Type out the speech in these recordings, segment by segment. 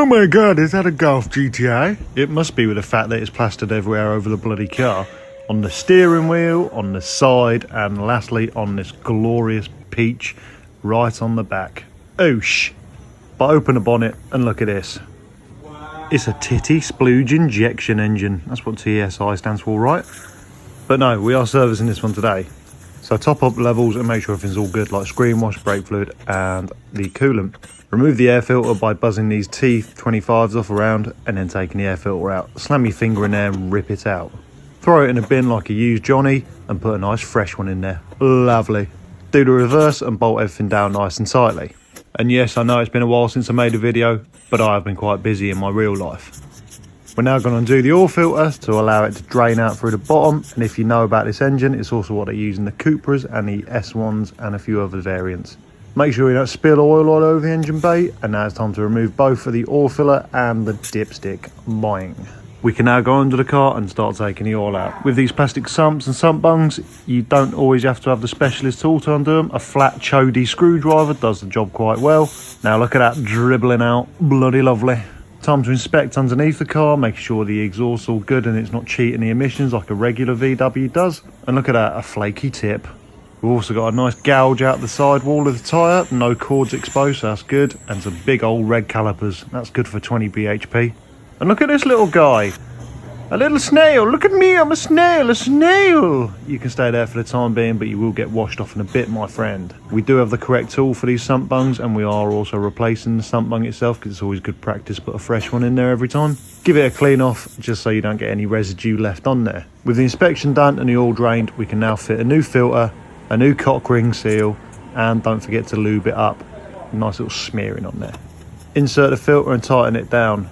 Oh my god, is that a Golf GTI? It must be with the fact that it's plastered everywhere over the bloody car. On the steering wheel, on the side, and lastly on this glorious peach right on the back. Oosh. But open the bonnet and look at this. It's a titty splooge injection engine. That's what TSI stands for, right? But no, we are servicing this one today. So top up levels and make sure everything's all good, like screen wash, brake fluid and the coolant. Remove the air filter by buzzing these T25s off around and then taking the air filter out. Slam your finger in there and rip it out. Throw it in a bin like a used Johnny and put a nice fresh one in there. Lovely. Do the reverse and bolt everything down nice and tightly. And yes, I know it's been a while since I made a video, but I have been quite busy in my real life. We're now going to undo the oil filter to allow it to drain out through the bottom. And if you know about this engine, it's also what they use in the Cupras and the S1s and a few other variants. Make sure you don't spill oil all over the engine bay. And now it's time to remove both of the oil filler and the dipstick. Boing. We can now go under the car and start taking the oil out. With these plastic sumps and sump bungs, you don't always have to have the specialist tool to undo them. A flat chody screwdriver does the job quite well. Now look at that dribbling out, bloody lovely. Time to inspect underneath the car, make sure the exhaust's all good and it's not cheating the emissions like a regular VW does. And look at that, a flaky tip. We've also got a nice gouge out the side wall of the tyre, no cords exposed, so that's good. And some big old red calipers, that's good for 20 bhp. And look at this little guy, a little snail. Look at me, I'm a snail, a snail. You can stay there for the time being, but you will get washed off in a bit, my friend. We do have the correct tool for these sump bungs, and we are also replacing the sump bung itself because it's always good practice to put a fresh one in there every time. Give it a clean off just so you don't get any residue left on there. With the inspection done and the oil drained, we can now fit a new filter, a new cock ring seal, and don't forget to lube it up. Nice little smearing on there. Insert the filter and tighten it down.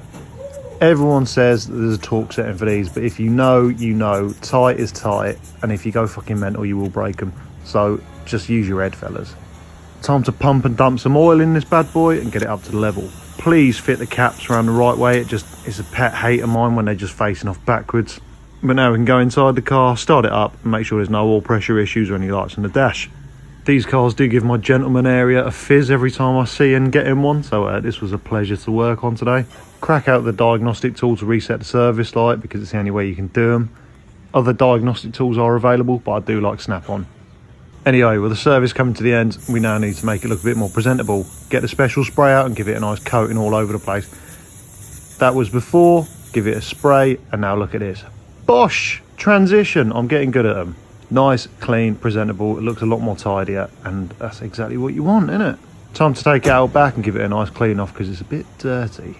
Everyone says that there's a torque setting for these, but if you know, you know. Tight is tight, and if you go fucking mental, you will break them. So just use your head, fellas. Time to pump and dump some oil in this bad boy and get it up to the level. Please fit the caps around the right way. It's a pet hate of mine when they're just facing off backwards. But now we can go inside the car, start it up, and make sure there's no oil pressure issues or any lights on the dash. These cars do give my gentleman area a fizz every time I see and get in one, so this was a pleasure to work on today. Crack out the diagnostic tool to reset the service light because it's the only way you can do them. Other diagnostic tools are available, but I do like Snap-on. Anyway, with the service coming to the end, we now need to make it look a bit more presentable. Get the special spray out and give it a nice coating all over the place. That was before, give it a spray, and now look at this. Bosh! Transition, I'm getting good at them. Nice, clean, presentable, it looks a lot more tidier, and that's exactly what you want, isn't it? Time to take it out back and give it a nice clean off because it's a bit dirty.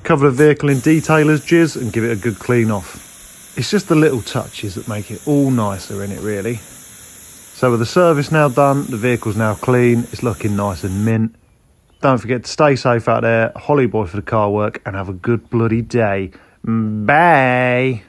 Cover the vehicle in detailer's jizz and give it a good clean off. It's just the little touches that make it all nicer in it, really. So with the service now done, the vehicle's now clean, it's looking nice and mint. Don't forget to stay safe out there, Holly boy for the car work, and have a good bloody day. Bye!